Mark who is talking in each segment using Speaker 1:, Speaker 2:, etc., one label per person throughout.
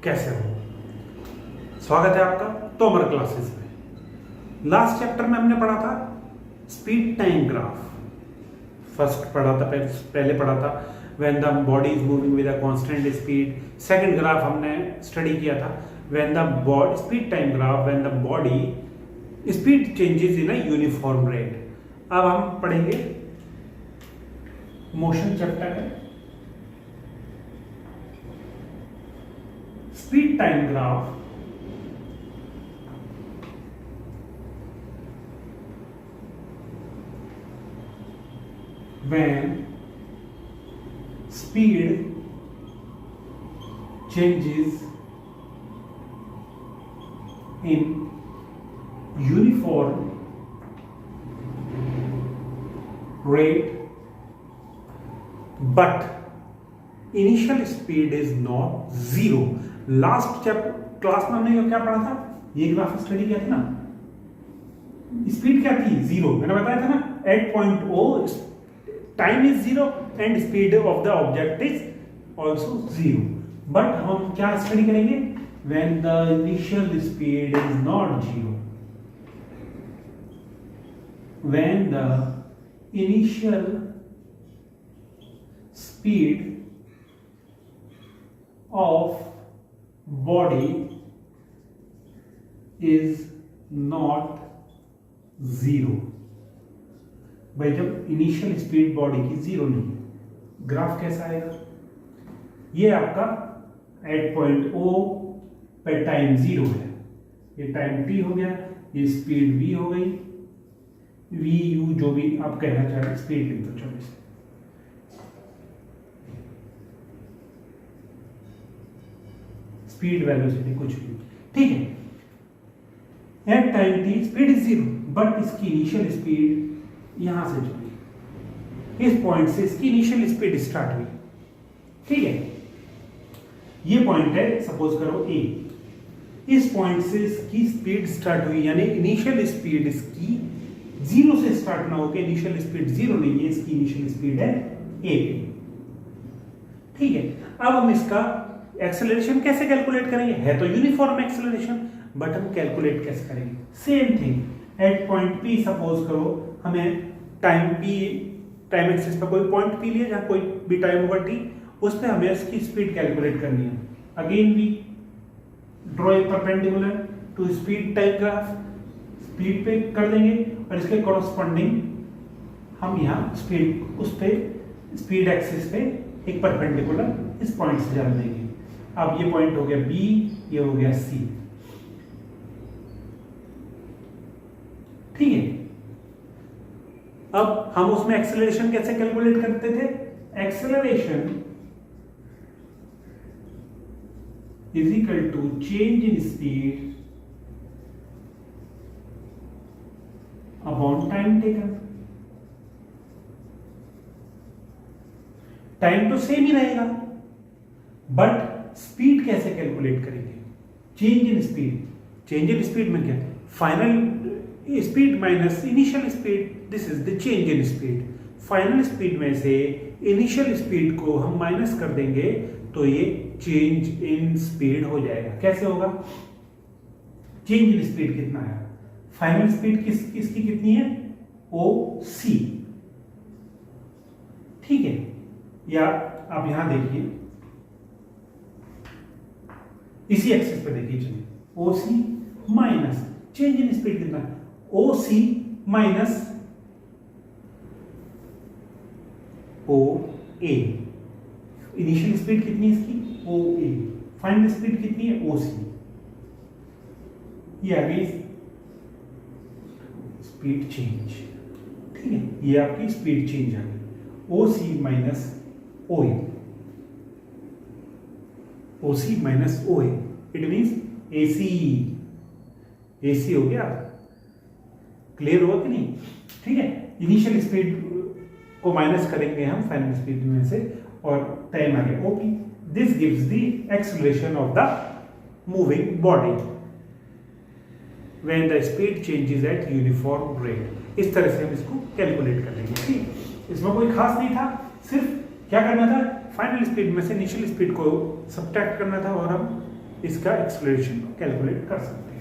Speaker 1: कैसे हो? स्वागत है आपका तोमर क्लासेस में। लास्ट चैप्टर में हमने पढ़ा था स्पीड टाइम ग्राफ। फर्स्ट पढ़ा था, पहले पढ़ा था when the body is moving with a constant speed. Second graph हमने स्टडी किया था when the body speed time graph when the body speed changes in a uniform rate. अब हम पढ़ेंगे मोशन चैप्टर है। Speed time graph when speed changes in uniform rate but initial speed is not zero। Last chapter class में हमने क्या पढ़ा था, ये ग्राफ स्टडी किया था ना। स्पीड क्या थी? जीरो। मैंने बताया था ना, at point O time is zero and speed of the object is also zero. But हम क्या स्टडी करेंगे? When the initial speed is not zero, when the initial speed of body is not zero. भाई जब initial speed body की zero नहीं है, graph कैसा आएगा? ये आपका एट पॉइंट ओ पे टाइम जीरो है, ये टाइम टी हो गया, ये स्पीड वी हो गई, वी यू जो भी आप कहना चाहें, स्पीड लिख दो 24। स्पीड वेलोसिटी कुछ भी, ठीक है। At time T speed is zero but इसकी इनिशियल स्पीड यहां से चली, इस पॉइंट से इसकी इनिशियल स्पीड स्टार्ट हुई, ठीक है। ये पॉइंट है, सपोज करो ए। इस पॉइंट से इसकी स्पीड स्टार्ट हुई, यानी इनिशियल स्पीड इसकी जीरो से स्टार्ट ना होकर, इनिशियल स्पीड जीरो नहीं है, इसकी इनिशियल स्पीड है ए, ठीक है। अब हम इसका एक्सेलरेशन कैसे कैलकुलेट करेंगे? है तो यूनिफॉर्म एक्सेलरेशन, बट हम कैलकुलेट कैसे करेंगे? Same thing, at point P suppose करो, हमें टाइम पी, टाइम एक्सिस पर कोई पॉइंट पी लिया जहां कोई भी टाइम ओवर टी, उस पर हमें इसकी स्पीड कैलकुलेट करनी है। Again we draw a perpendicular to speed time graph, speed पे कर देंगे और इसके कॉरस्पॉन्डिंग हम यहाँ स्पीड, उस पे स्पीड एक्सिस पे एक परपेंडिकुलर इस पॉइंट से डाल देंगे। अब ये पॉइंट हो गया बी, ये हो गया सी, ठीक है। अब हम उसमें एक्सेलरेशन कैसे कैलकुलेट करते थे? Acceleration is equal to change in speed upon time taken. Time तो सेम ही रहेगा, बट स्पीड कैसे कैलकुलेट करेंगे? Change in speed. Change in speed में क्या? Final speed minus initial speed, this is the change in speed. Final speed में से initial speed को हम माइनस कर देंगे तो ये चेंज इन स्पीड हो जाएगा। कैसे होगा? चेंज इन स्पीड कितना है? फाइनल स्पीड किसकी कितनी है? ओ सी, ठीक है। या आप यहां देखिए, इसी एक्सिस पे देखिए, चलिए, ओ C minus change in speed कितना है? ओ सी माइनस ओ ए। इनिशियल स्पीड कितनी है इसकी? ओ ए। फाइनल स्पीड कितनी है? ओ सी। ये आ गई स्पीड चेंज, ठीक है। ये आपकी स्पीड चेंज आ गई, O C minus O A, O C minus O A, it means A C. A C हो गया, क्लियर हुआ कि नहीं? ठीक है। इनिशियल स्पीड को माइनस करेंगे हम फाइनल स्पीड में से और टाइम आ गया OP. This gives the acceleration of the moving body when the speed changes at uniform rate. इस तरह से हम इसको कैलकुलेट कर लेंगे, ठीक। इसमें कोई खास नहीं था, सिर्फ क्या करना था, फाइनल स्पीड में से इनिशियल स्पीड को सब्ट्रैक्ट करना था और हम इसका एक्सेलरेशन को कैलकुलेट कर सकते हैं।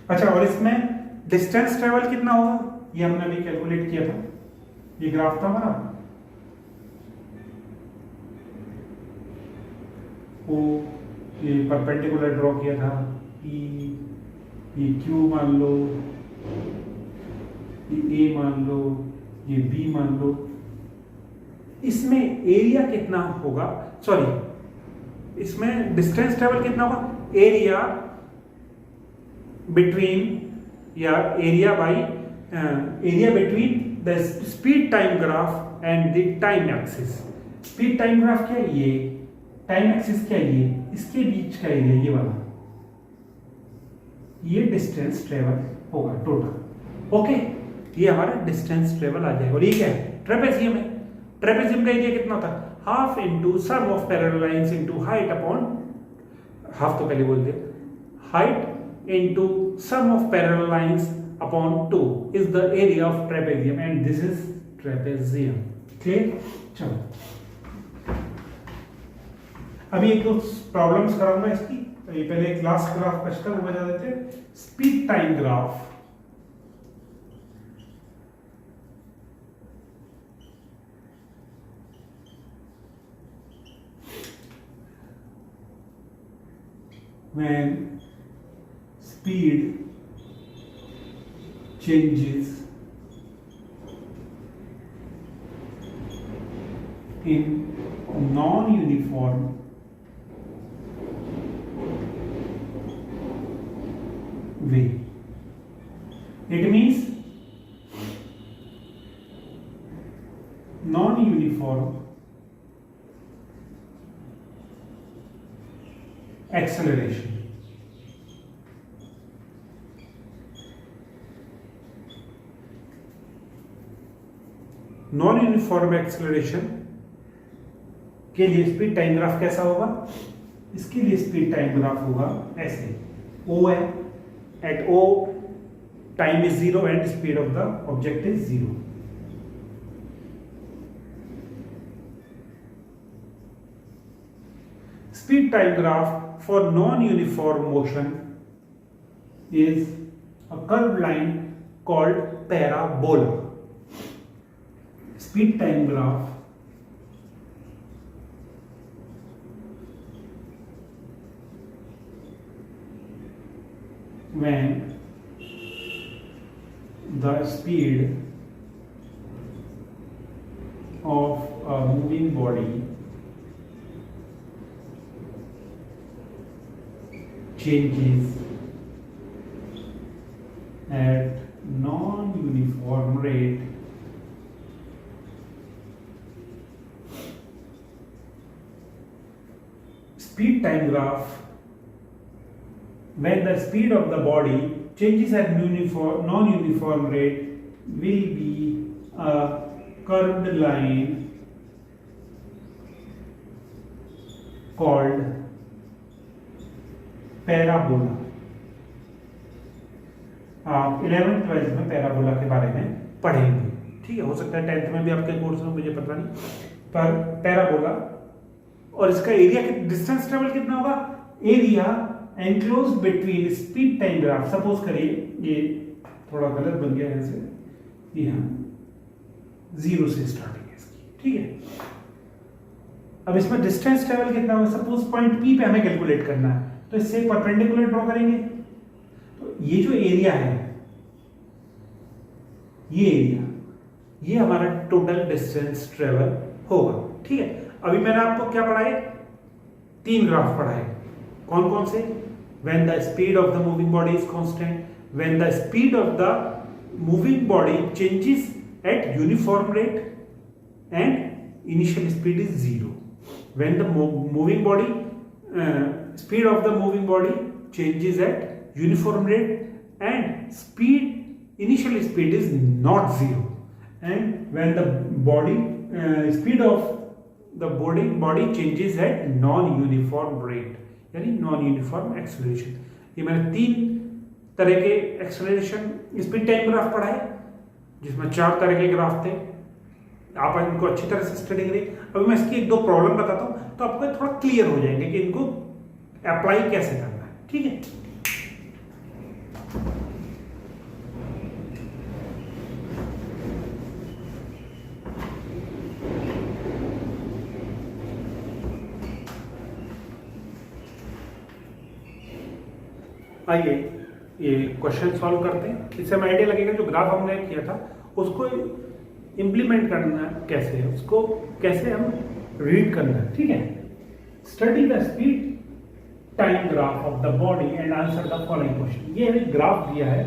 Speaker 1: अच्छा, और इसमें डिस्टेंस ट्रेवल कितना होगा ये हमने अभी कैलकुलेट किया था। ये ग्राफ था हमारा, वो ये परपेंडिकुलर ड्रॉ किया था, ये Q मान लो, ये A मान लो, ये B मान लो। इसमें एरिया कितना होगा, सॉरी इसमें डिस्टेंस ट्रेवल कितना होगा, एरिया बिटवीन या area by area between the speed time graph and the time axis. Speed time graph क्या है, ये टाइम एक्सिस क्या है, ये इसके बीच का एरिया, ये वाला, ये डिस्टेंस ट्रेवल होगा टोटल। ओके, ये हमारा डिस्टेंस ट्रेवल आ जाएगा। और ये क्या है, ट्रेपेजियम है। ट्रेपेजियम का एरिया कितना होता है, half into sum of parallel lines into height upon, half तो पहले बोल दिया, height into sum of parallel lines upon 2 is the area of trapezium and this is trapezium. Clear? चलो अभी एक दो प्रॉब्लम्स कराऊंगा इसकी। ये पहले एक लास्ट ग्राफ बचता है वो बता देते हैं। Speed time graph, when speed changes in non-uniform way. It means non-uniform acceleration. Non uniform acceleration के लिए स्पीड टाइम ग्राफ कैसा होगा, इसके लिए स्पीड टाइम ग्राफ होगा ऐसे, O है, at O time is 0 and speed of the object is 0। Speed time graph for non uniform motion is a curve line called parabola. Speed time graph when the speed of a moving body changes at non-uniform rate speed time graph when the speed of the body changes at non-uniform rate will be a curved line called parabola। आप 11th 12th में parabola के बारे में पढ़ेंगे, ठीक है। हो सकता है 10th में भी आपके कोर्स में, मुझे पता नहीं, पर पैराबोला। और इसका एरिया डिस्टेंस ट्रेवल कितना होगा, area enclose between speed time graph. Suppose करिए ये थोड़ा गलत बन गया है, ये हम 0 से स्टार्टिंग है इसकी, ठीक है। अब इसमें डिस्टेंस ट्रेवल कितना होगा, सपोज पॉइंट P पे हमें कैलकुलेट करना है, तो इससे परपेंडिकुलर ड्रॉ करेंगे। तो ये जो एरिया है, ये एरिया, ये हमारा टोटल डिस्टेंस ट्रेवल होगा, ठीक है। अभी मैंने आपको क्या पढ़ाए, 3 ग्राफ पढ़ाए, कौन कौन से, when the speed of the moving body is constant, when the speed of the moving body changes at uniform rate and initial speed is 0, when the moving body speed of the moving body changes at uniform rate and initial speed is not 0, and when the body speed of the body changes at non-uniform rate, यानी non uniform acceleration. ये मैंने 3 तरह के acceleration speed time graph पढ़ा है, जिसमें 4 तरह के ग्राफ थे। आप इनको अच्छी तरह से स्टडी करिए। अभी मैं इसकी 1-2 प्रॉब्लम बताता हूँ तो आपको थोड़ा क्लियर हो जाएंगे कि इनको अप्लाई कैसे करना है। ठीक है, आइए ये क्वेश्चन सॉल्व करते हैं। इससे हमें आइडिया लगेगा जो ग्राफ हमने किया था उसको इम्प्लीमेंट करना कैसे है, उसको कैसे हम रीड करना है। ठीक है, study the speed time graph of the body and answer the following question. ये हमें ग्राफ दिया है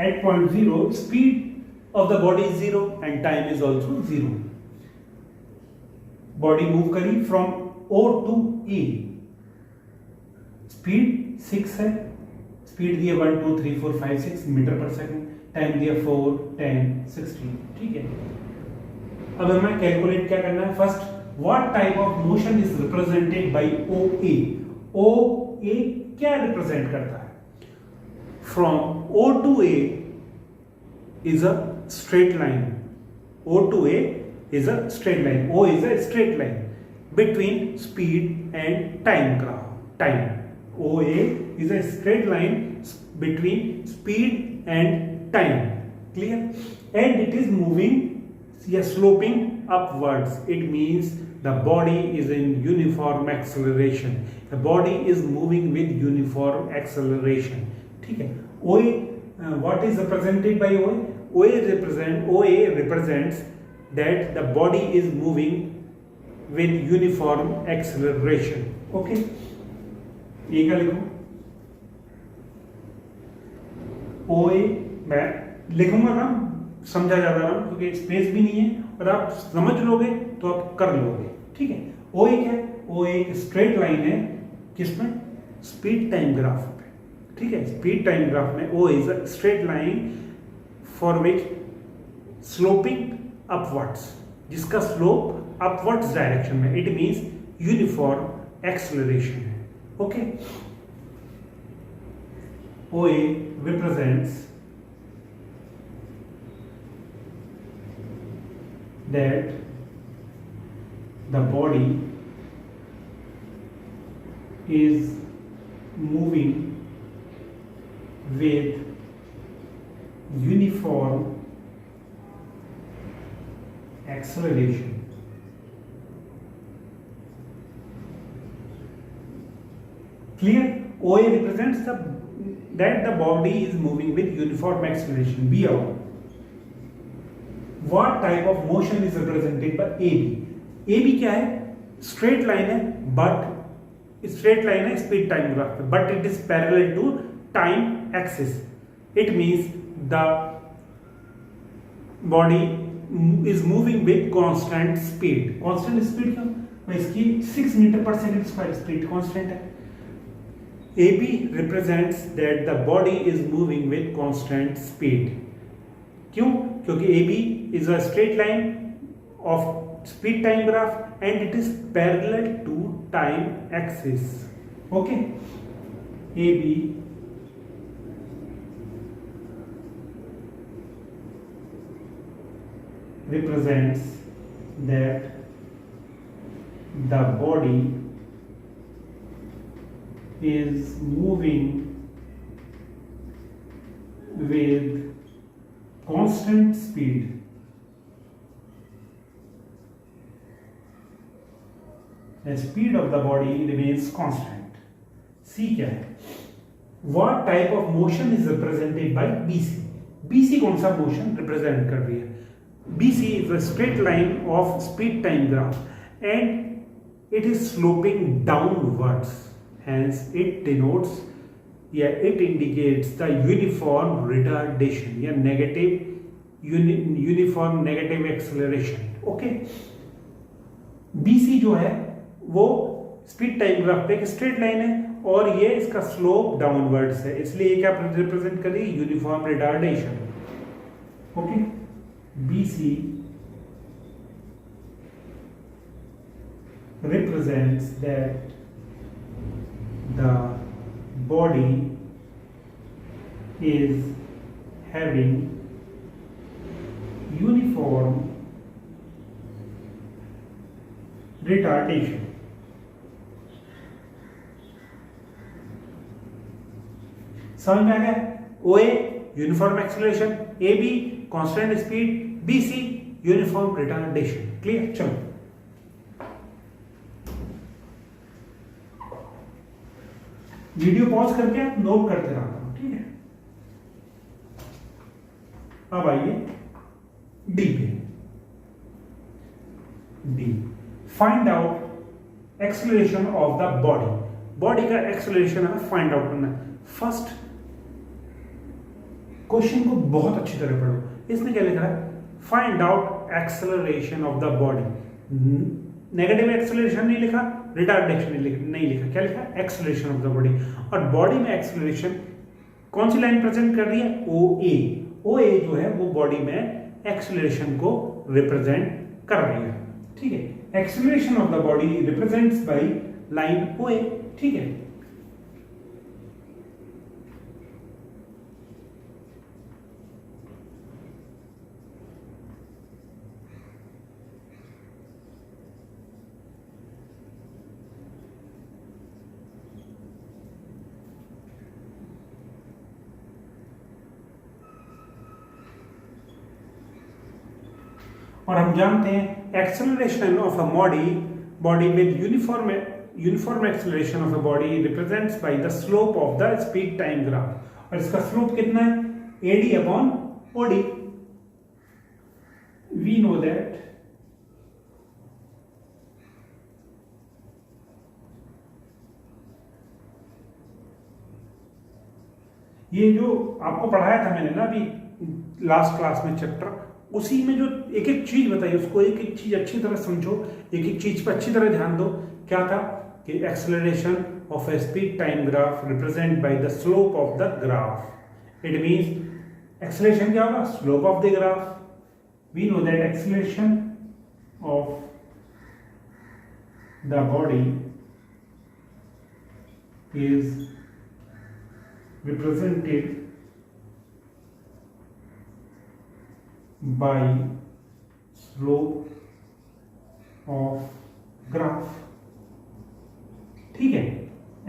Speaker 1: at point 0 speed of the body is 0 and time is also 0। Body move करी from O to E, speed 6 है, speed दिया 1 2 3 4 5 6 metre पर second, time दिया 4 10 16। ठीक है, अब हमें कैलकुलेट क्या करना है। First, what type of motion is represented by OA। OA क्या रिप्रेजेंट करता है? From O to A is a straight line. O to A is a straight line. O is a straight line between speed and time graph. Time. OA is a straight line between speed and time. Clear? And it is moving, sloping upwards. It means the body is in uniform acceleration. The body is moving with uniform acceleration. ठीक है, OA what is represented by OA? OA represents that the body is moving with uniform acceleration. Okay, ये क्या लिखूं? OA मैं लिखूंगा ना, समझा ज्यादा ना, क्योंकि स्पेस भी नहीं है और आप समझ लोगे तो आप कर लोगे। ठीक है, OA क्या है? OA एक स्ट्रेट लाइन है किसमें? स्पीड टाइम ग्राफ पे। ठीक है, स्पीड टाइम ग्राफ में O is a straight line for which sloping upwards, जिसका स्लोप अपवर्ड्स डायरेक्शन में, इट मींस यूनिफॉर्म एक्सेलरेशन है। Okay, OA represents that the body is moving with uniform acceleration. Clear? OA represents that the body is moving with uniform acceleration. B out. What type of motion is represented by AB? AB क्या है? Straight line है, but straight line है speed time graph पे, but it is parallel to time axis. It means the body is moving with constant speed. Constant speed क्यों? इसकी 6 metre पर second square speed constant है। AB represents that the body is moving with constant speed. क्यों? क्योंकि AB is a straight line of speed time graph and it is parallel to time axis. Okay, AB represents that the body is moving with constant speed. The speed of the body remains constant. C क्या है? What type of motion is represented by BC? BC कौन सा motion represent कर रही है? BC is a straight line of speed time graph and it is sloping downwards. Hence, it denotes, it indicates the uniform retardation या uniform negative acceleration. Okay, BC जो है वो speed time graph पे एक straight line है और ये इसका स्लोप डाउनवर्ड्स है, इसलिए ये क्या रिप्रेजेंट कर रही है? Uniform retardation. Okay, BC represents that body is having uniform retardation. समझ में आ गया? OA uniform acceleration, AB constant speed, BC uniform retardation. Clear? चलो वीडियो पॉज करके आप नोट करते रहो, ठीक है? अब आइए डी पे। D, find out acceleration of the body. Body का एक्सेलरेशन हमें फाइंड आउट करना है। फर्स्ट क्वेश्चन को बहुत अच्छी तरह पढ़ो। इसने क्या लिखा है? Find out acceleration of the body. Negative acceleration नहीं लिखा, रिटार्डेशन नहीं लिखा, क्या लिखा? Acceleration of the body. और बॉडी में एक्सेलरेशन कौन सी लाइन प्रेजेंट कर रही है? OA। OA जो है वो बॉडी में एक्सेलरेशन को रिप्रेजेंट कर रही है, ठीक है? Acceleration of the body represents by line OA, ठीक है? और हम जानते हैं acceleration of a body with uniform acceleration of a body represents by the slope of the speed time graph. और इसका स्लोप कितना है? AD upon OD। We know that ये जो आपको पढ़ाया था मैंने ना अभी लास्ट क्लास में चैप्टर, उसी में जो एक एक चीज बताई, उसको एक एक चीज अच्छी तरह समझो, एक एक चीज पर अच्छी तरह ध्यान दो। क्या था कि acceleration of a speed time graph represent by the slope of the graph. It means acceleration क्या होगा? Slope of the graph. We know that acceleration of the body is represented by slope of graph, ठीक है?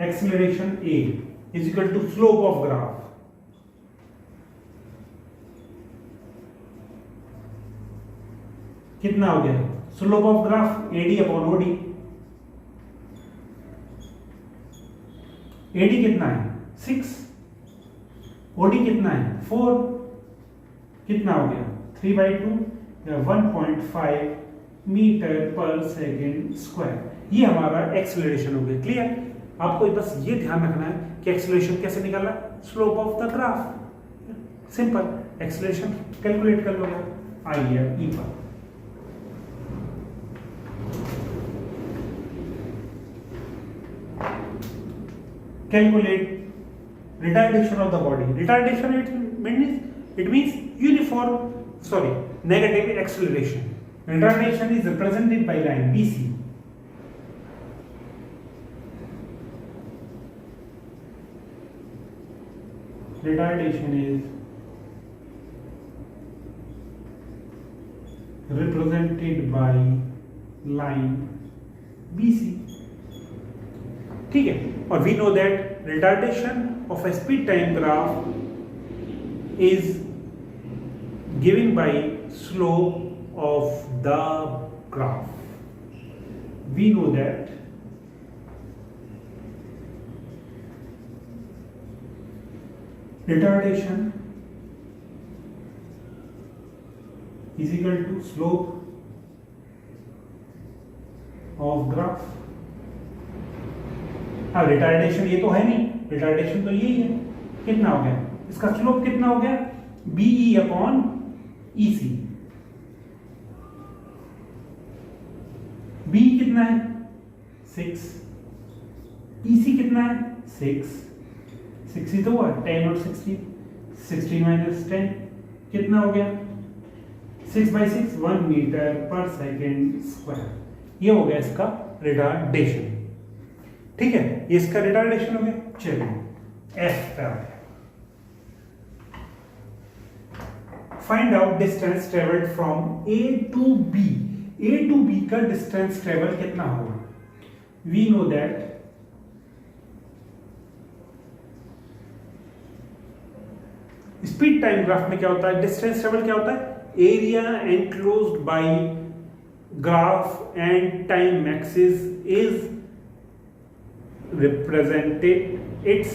Speaker 1: Acceleration A is equal to slope of graph. कितना हो गया? Slope of graph AD upon OD। AD कितना है? 6। OD कितना है? 4। कितना हो गया? 3/2 या 1.5 मीटर पर सेकेंड स्क्वायर। ये हमारा एक्सेलरेशन हो गया। क्लियर? आपको बस ये ध्यान रखना है कि एक्सेलरेशन कैसे निकाला? Slope of the graph. Simple, acceleration calculate कर लोगे। आइए ई पर calculate retardation of the body. Retardation it means negative acceleration. Retardation is represented by line BC. Retardation is represented by line BC. ठीक है? और we know that retardation of a speed time graph is given by slope of the graph. We know that retardation is equal to slope of graph. अब retardation ये तो है नहीं, retardation तो यही है। कितना हो गया? इसका स्लोप कितना हो गया? BE upon EC। B कितना है? 6। EC कितना है? 6। 6 ही तो हुआ, 10 और 16। 16 माइनस 10 कितना हो गया? 6/6 1 मीटर पर सेकेंड स्क्वायर। ये हो गया इसका रिटार्डेशन। ठीक है, ये इसका रिटार्डेशन हो गया। चलिए एफ पे आ गया। Find out distance travelled from A to B. A to B का डिस्टेंस ट्रेवल कितना होगा? We know that speed time graph में क्या होता है, डिस्टेंस ट्रेवल क्या होता है, area enclosed by graph and time axis is represented its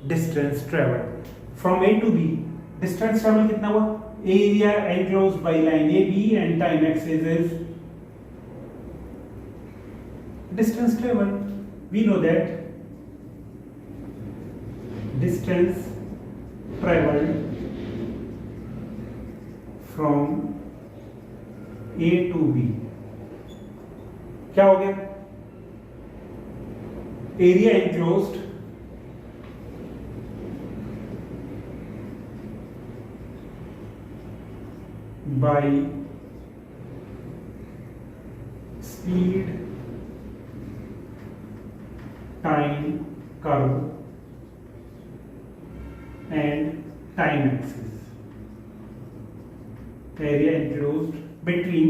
Speaker 1: distance traveled from A to B। distance travel कितना हुआ, area enclosed by line AB and time axis is distance traveled। we know that distance traveled from A to B क्या हो गया, area enclosed by speed time curve and time axis। area enclosed between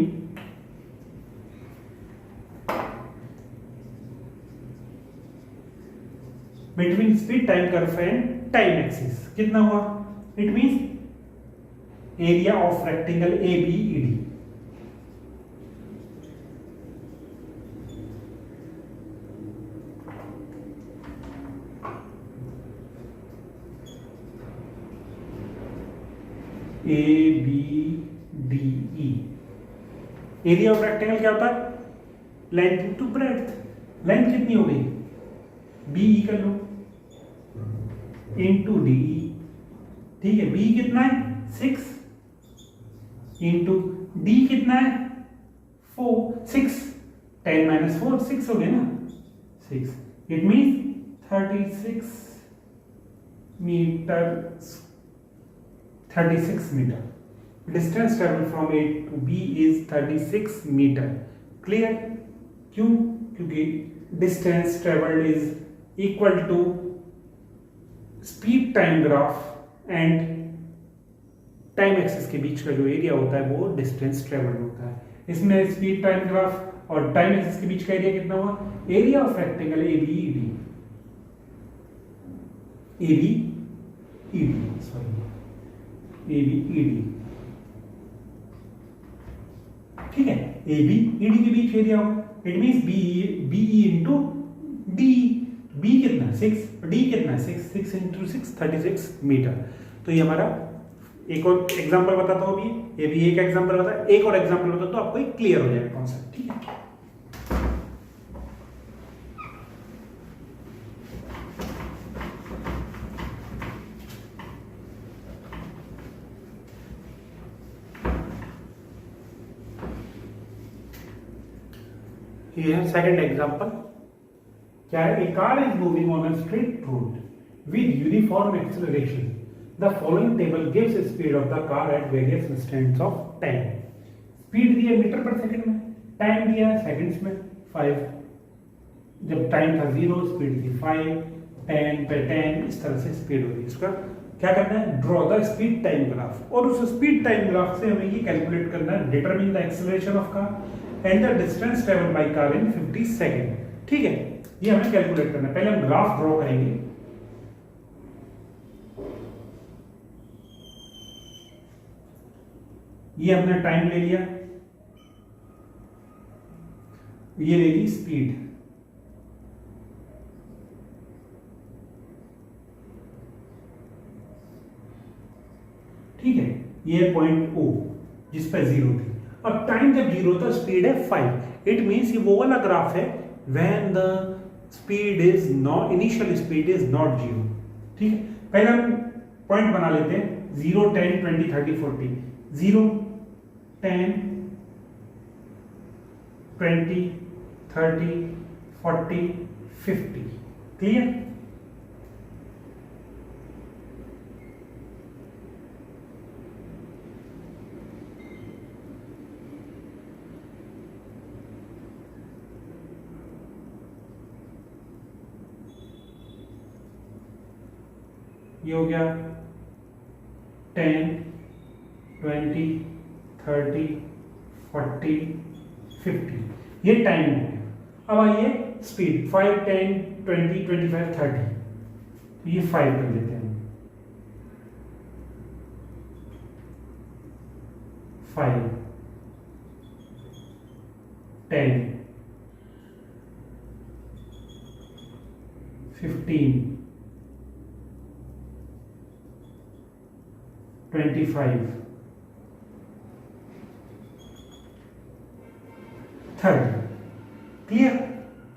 Speaker 1: speed time curve and time axis कितना हुआ, it means area of rectangle A B E D. A B D E, area of rectangle क्या होता है, length into breadth. Length कितनी हो गई, B E कर लो into D, ठीक है, बी कितना है 6 इंटू डी कितना है 4, 6 10 माइनस 4 6 हो गया ना, 6 it means 36 metre, 36 metre distance travel from A to B is 36 metre. Clear, क्यों, क्योंकि distance travelled is equal to speed time graph and time axis के बीच का जो एरिया होता है वो डिस्टेंस ट्रेवल्ड होता है। इसमें स्पीड टाइम ग्राफ और टाइम एक्सिस के बीच का एरिया कितना हुआ, area of rectangle A B E D, A B E D, sorry A B E D, ठीक है, ए बी ई डी के बीच एरिया होगा, it means B E into D. B कितना 6, डी कितना 6 इंटू 6 36 मीटर। तो ये हमारा एक और एग्जांपल बताता हूं, अभी ये भी एक एग्जांपल बता, एक और एग्जांपल बता तो आपको क्लियर हो जाएगा कॉन्सेप्ट, ठीक है। Here second example, क्या है, a car is moving on a straight road with uniform acceleration. The following table gives the speed of the car at various instants of time. Speed दिया metre पर second में, time दिया seconds में 5, जब time था 0 speed थी 5, 10 पे 10, इस तरह से स्पीड हो रही है। इसका क्या करना है, draw the speed time graph, और उस स्पीड टाइम ग्राफ से हमें ये कैलकुलेट करना है, determine the acceleration of car and the distance travel by car in 50 second. ठीक है, ये हमें कैलकुलेट करना है। पहले हम ग्राफ ड्रॉ करेंगे, ये हमने टाइम ले लिया, ये ले ली स्पीड, ठीक है, ये पॉइंट ओ जिस पर 0 थी। अब टाइम जब 0 था, स्पीड है 5, इट मींस ये वो वाला ग्राफ है when the speed is not, initial speed is not 0। ठीक है, पहले हम पॉइंट बना लेते हैं 0 10 20 30 40, 0 10 20 30 40 50। क्लियर, ये हो गया 10, 20, 30, 40, 50, ये टाइम हो गया। अब आइए स्पीड 5, 10, 20, 25, 30, ये 5 कर देते हैं। 5, 10, 15, 25, 30। क्लियर?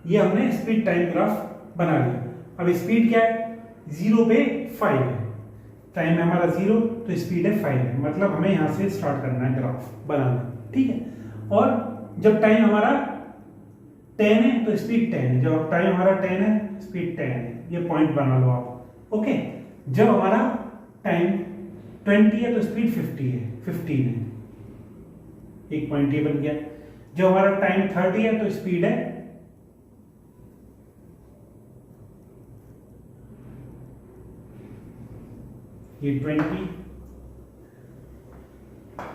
Speaker 1: ये हमने स्पीड टाइम ग्राफ बना लिया। अब स्पीड क्या है? 0 पे 5 है, टाइम है हमारा 0 तो स्पीड है 5 है, मतलब हमें यहां से स्टार्ट करना है ग्राफ बनाना, ठीक है। और जब टाइम हमारा 10 है तो स्पीड 10 है, जब टाइम हमारा 10 है स्पीड 10 है, ये पॉइंट बना लो आप। ओके, जब हमारा टाइम 20 है तो स्पीड 50 है, 15 है, एक पॉइंट ये बन गया। जब हमारा टाइम 30 है तो स्पीड है ये 20,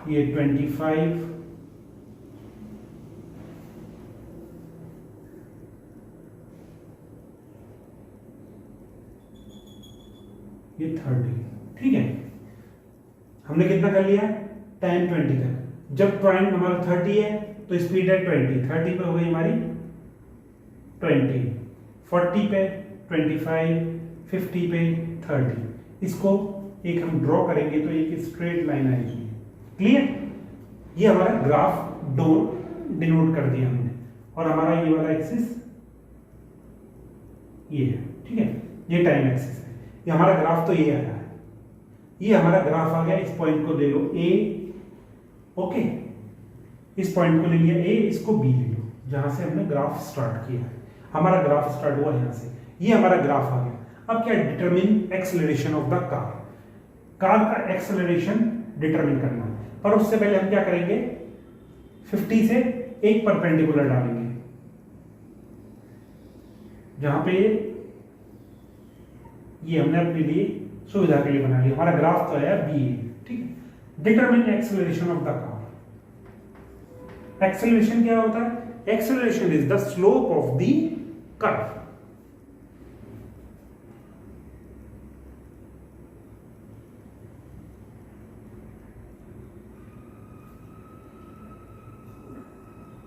Speaker 1: ये 25, ये 30, ठीक है। हमने कितना कर लिया? टाइम 20 तक। जब टाइम हमारा 30 है तो स्पीड है 20, 30 पे हो गई हमारी 20, 40 पे 25, 50 पे 30। इसको एक हम ड्रॉ करेंगे तो एक स्ट्रेट लाइन आएगी। क्लियर? ये हमारा ग्राफ डिनोट कर दिया हमने, और हमारा ये वाला एक्सिस ये है, ठीक है, ये टाइम एक्सिस है। ये हमारा ग्राफ तो ये आ रहा है, ये हमारा ग्राफ आ गया। इस पॉइंट को ले लो ए, ओके, इस पॉइंट को ले लिया ए, इसको बी ले लो, जहां से हमने ग्राफ स्टार्ट किया है। हमारा ग्राफ स्टार्ट हुआ यहां से, ये हमारा ग्राफ आ गया। अब क्या? Determine acceleration of the car, car का एक्सेलरेशन डिटरमिन करना है। पर उससे पहले हम क्या करेंगे? 50 से एक परपेंडिकुलर डालेंगे, जहां पे ये हमने अपने लिए सुविधा के लिए बना लिया। हमारा ग्राफ तो है बी, ठीक है। Determine acceleration of the car. Acceleration क्या होता है? Acceleration is the slope of the curve.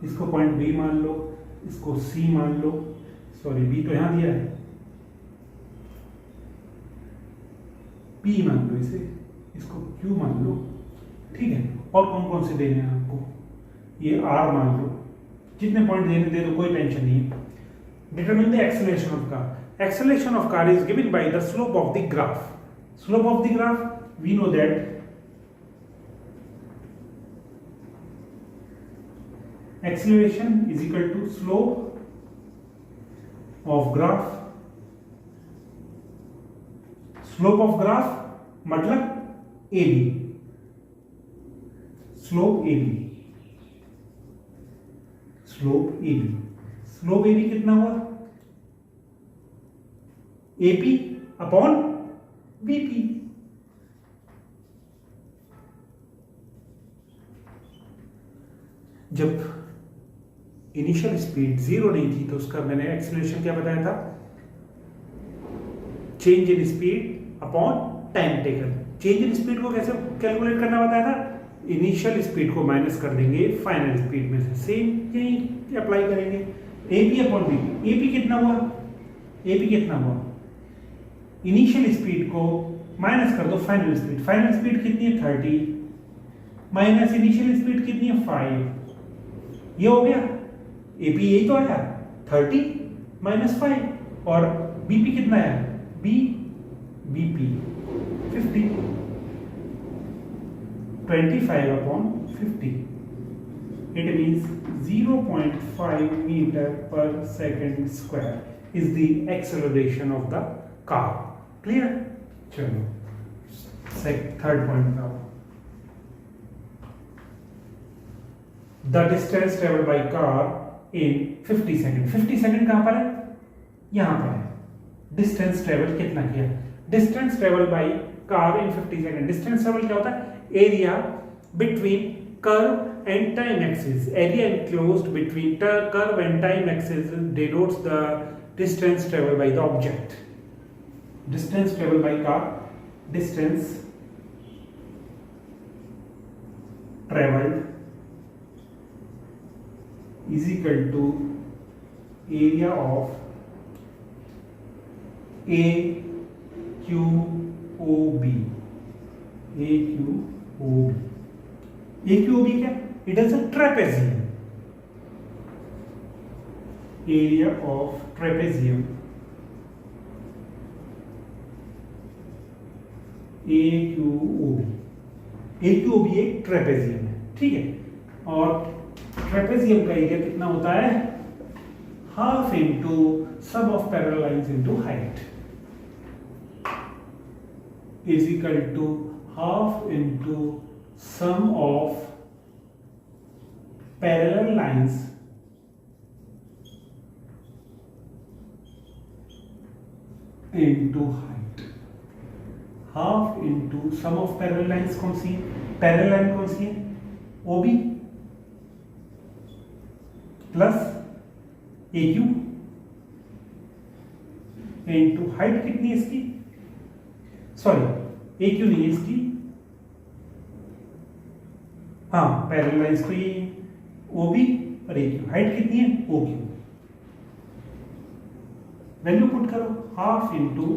Speaker 1: इसको पॉइंट बी मान लो, इसको सी मान लो, सॉरी बी तो यहां दिया है, पी मान लो इसे, इसको क्यू मान लो, ठीक है। और कौन कौन से देने हैं आपको? ये आर मान लो, जितने पॉइंट देने दे दो, कोई टेंशन नहीं है। Determine the acceleration of car. Acceleration of car is given by the slope of the graph. Slope of the graph, we know that acceleration is equal to slope of graph. slope of graph मतलब AB, slope AB, slope AB, slope AB कितना हुआ? AP upon BP। जब initial speed 0 नहीं थी तो उसका मैंने acceleration क्या बताया था? Change in speed upon time taken. Change in speed को कैसे कैलकुलेट करना बताया था? इनिशियल स्पीड को माइनस कर देंगे फाइनल स्पीड में से। सेम यही अप्लाई करेंगे। AP upon BP. एपी कितना हुआ? एपी कितना हुआ? इनिशियल स्पीड को माइनस कर दो फाइनल स्पीड। फाइनल स्पीड कितनी है? 30 माइनस इनिशियल स्पीड कितनी है? 5। ये हो गया। एपी यही तो आया 30 माइनस 5, और बीपी कितना है? BP 50, 25 upon 50। It means 0.5 meter per second square is the acceleration of the car. Clear? चलो थर्ड पॉइंट बताओ। The distance traveled by car in 50 second. 50 second कहां पर है? यहां पर है। डिस्टेंस ट्रेवल कितना किया? Distance travel by car in 50 second. Distance travel क्या होता है? Area between curve and time axis. Area enclosed between curve and time axis denotes the distance traveled by the object. Distance traveled by car, distance traveled is equal to area of AQOB. AQOB क्या? It is a trapezium. Area of trapezium AQOB. AQOB एक trapezium है, ठीक है। और trapezium का area कितना होता है? Half into sum of parallel lines into height is equal to half into sum of parallel lines into height. Half into sum of parallel lines कौन सी है? पैरेलल लाइन कौन सी है? OB plus AQ into height कितनी है इसकी? Sorry, AQ नहीं है इसकी, हाँ पैरेलल लाइंस तो ये OB और AQ। हाइट कितनी है? OQ। वैल्यू पुट करो, हाफ इंटू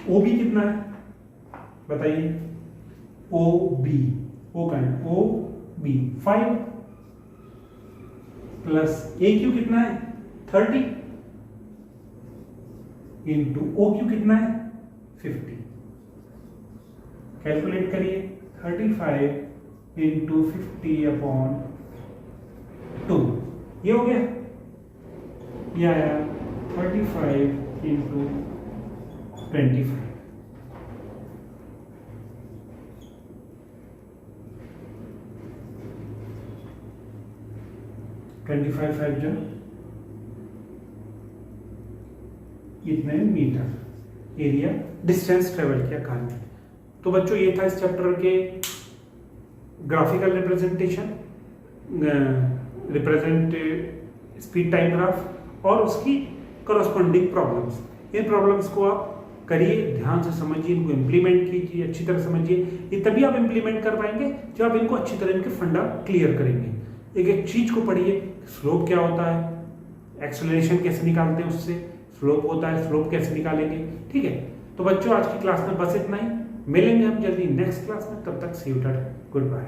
Speaker 1: OB कितना है बताइए? OB, O का है OB 5 प्लस AQ कितना है? 30 इंटू OQ कितना है? 50। कैलकुलेट करिए, 35 इंटू 50 अपॉन 2, ये हो गया। ये आया 35 इंटू 25। जो इतने मीटर एरिया डिस्टेंस ट्रेवल किया कार में। तो बच्चों ये था इस चैप्टर के graphical representation, represent speed time graph और उसकी करस्पॉन्डिंग प्रॉब्लम्स। इन प्रॉब्लम्स को आप करिए, ध्यान से समझिए, इनको इम्प्लीमेंट कीजिए, अच्छी तरह समझिए। ये तभी आप इम्प्लीमेंट कर पाएंगे जब आप इनको अच्छी तरह इनके फंडा क्लियर करेंगे। एक एक चीज को पढ़िए, स्लोप क्या होता है, एक्सेलरेशन कैसे निकालते हैं, उससे स्लोप होता है, स्लोप कैसे निकालेंगे, ठीक है। तो बच्चों आज की क्लास में बस इतना ही, मिलेंगे हम जल्दी नेक्स्ट क्लास में, तब तक सी यू, गुड बाय।